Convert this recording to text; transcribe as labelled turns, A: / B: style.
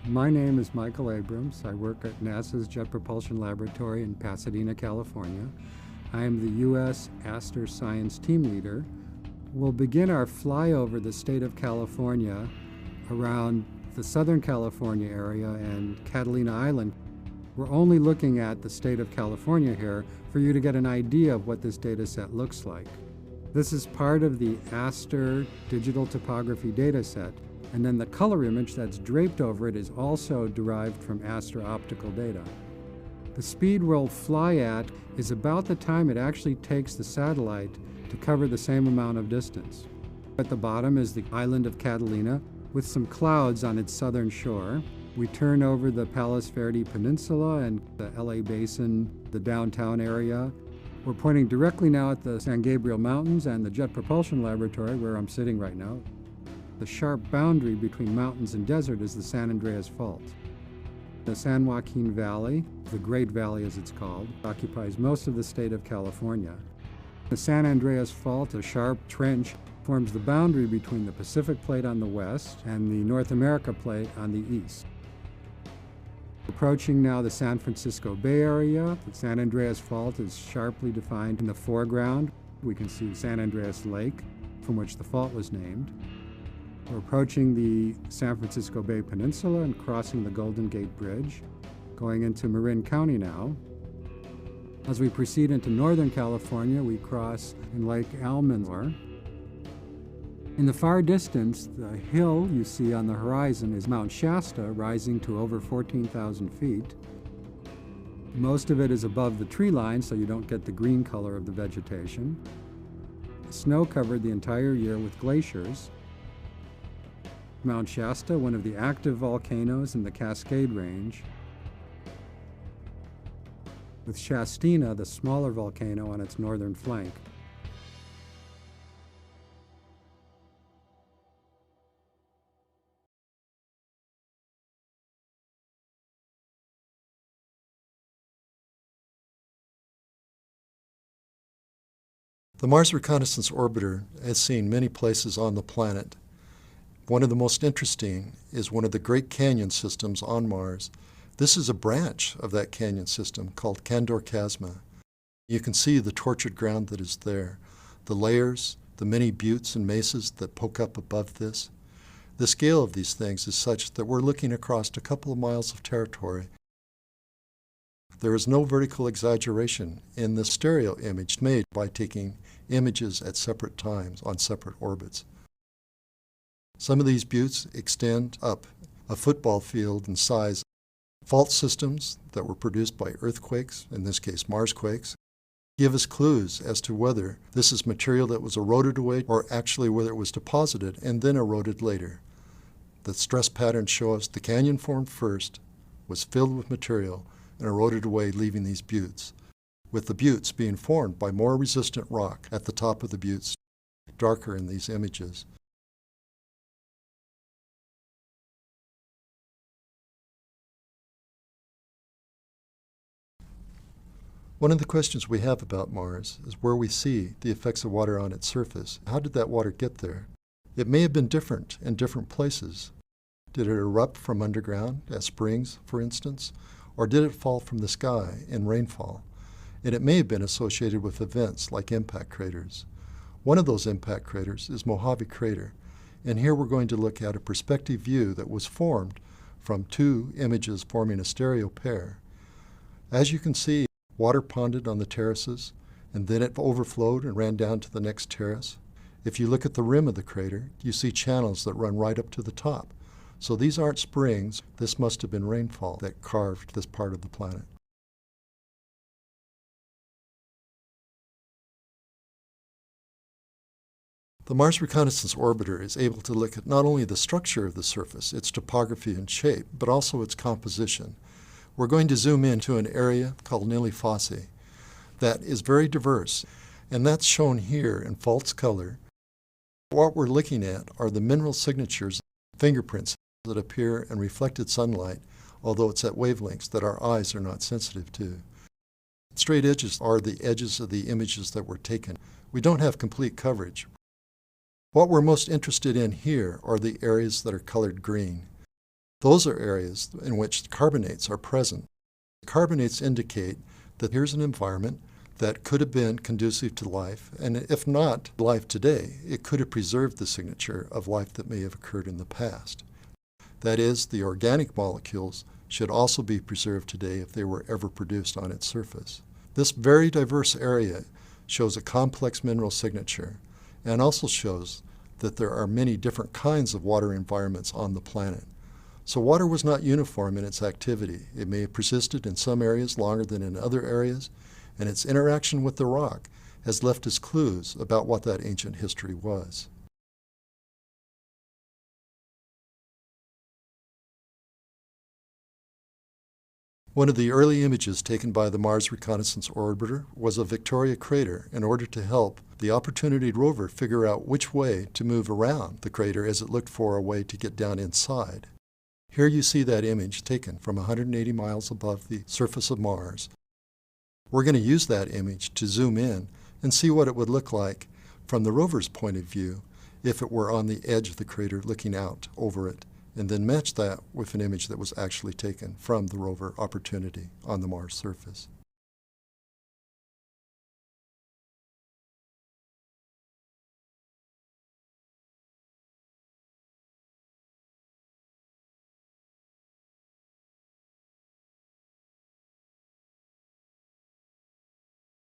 A: My name is Michael Abrams. I work at NASA's Jet Propulsion Laboratory in Pasadena, California. I am the U.S. Aster Science Team Leader. We'll begin our flyover the state of California around the Southern California area and Catalina Island. We're only looking at the state of California here for you to get an idea of what this data set looks like. This is part of the Aster digital topography data set. And then the color image that's draped over it is also derived from Aster optical data. The speed we'll fly at is about the time it actually takes the satellite to cover the same amount of distance. At the bottom is the island of Catalina with some clouds on its southern shore. We turn over the Palos Verdes Peninsula and the LA Basin, the downtown area. We're pointing directly now at the San Gabriel Mountains and the Jet Propulsion Laboratory where I'm sitting right now. The sharp boundary between mountains and desert is the San Andreas Fault. The San Joaquin Valley, the Great Valley as it's called, occupies most of the state of California. The San Andreas Fault, a sharp trench, forms the boundary between the Pacific Plate on the west and the North America Plate on the east. Approaching now the San Francisco Bay Area, the San Andreas Fault is sharply defined in the foreground. We can see San Andreas Lake, from which the fault was named. We're approaching the San Francisco Bay Peninsula and crossing the Golden Gate Bridge, going into Marin County now. As we proceed into Northern California, we cross in Lake Almanzor. In the far distance, the hill you see on the horizon is Mount Shasta, rising to over 14,000 feet. Most of it is above the tree line, so you don't get the green color of the vegetation. Snow covered the entire year with glaciers. Mount Shasta, one of the active volcanoes in the Cascade Range, with Shastina, the smaller volcano, on its northern flank.
B: The Mars Reconnaissance Orbiter has seen many places on the planet. One of the most interesting is one of the Great Canyon systems on Mars. This is a branch of that canyon system called Candor Chasma. You can see the tortured ground that is there, the layers, the many buttes and mesas that poke up above this. The scale of these things is such that we're looking across a couple of miles of territory. There is no vertical exaggeration in the stereo image made by taking images at separate times on separate orbits. Some of these buttes extend up a football field in size. Fault systems that were produced by earthquakes, in this case Marsquakes, give us clues as to whether this is material that was eroded away or actually whether it was deposited and then eroded later. The stress patterns show us the canyon formed first, was filled with material, and eroded away, leaving these buttes, with the buttes being formed by more resistant rock at the top of the buttes, darker in these images. One of the questions we have about Mars is where we see the effects of water on its surface. How did that water get there? It may have been different in different places. Did it erupt from underground, as springs, for instance? Or did it fall from the sky in rainfall? And it may have been associated with events like impact craters. One of those impact craters is Mojave Crater. And here we're going to look at a perspective view that was formed from two images forming a stereo pair. As you can see, water ponded on the terraces, and then it overflowed and ran down to the next terrace. If you look at the rim of the crater, you see channels that run right up to the top. So these aren't springs. This must have been rainfall that carved this part of the planet. The Mars Reconnaissance Orbiter is able to look at not only the structure of the surface, its topography and shape, but also its composition. We're going to zoom into an area called Nili Fossae that is very diverse, and that's shown here in false color. What we're looking at are the mineral signatures, fingerprints that appear in reflected sunlight, although it's at wavelengths that our eyes are not sensitive to. Straight edges are the edges of the images that were taken. We don't have complete coverage. What we're most interested in here are the areas that are colored green. Those are areas in which carbonates are present. Carbonates indicate that here's an environment that could have been conducive to life, and if not life today, it could have preserved the signature of life that may have occurred in the past. That is, the organic molecules should also be preserved today if they were ever produced on its surface. This very diverse area shows a complex mineral signature and also shows that there are many different kinds of water environments on the planet. So water was not uniform in its activity. It may have persisted in some areas longer than in other areas, and its interaction with the rock has left us clues about what that ancient history was. One of the early images taken by the Mars Reconnaissance Orbiter was of Victoria Crater in order to help the Opportunity rover figure out which way to move around the crater as it looked for a way to get down inside. Here you see that image taken from 180 miles above the surface of Mars. We're going to use that image to zoom in and see what it would look like from the rover's point of view if it were on the edge of the crater looking out over it, and then match that with an image that was actually taken from the rover Opportunity on the Mars surface.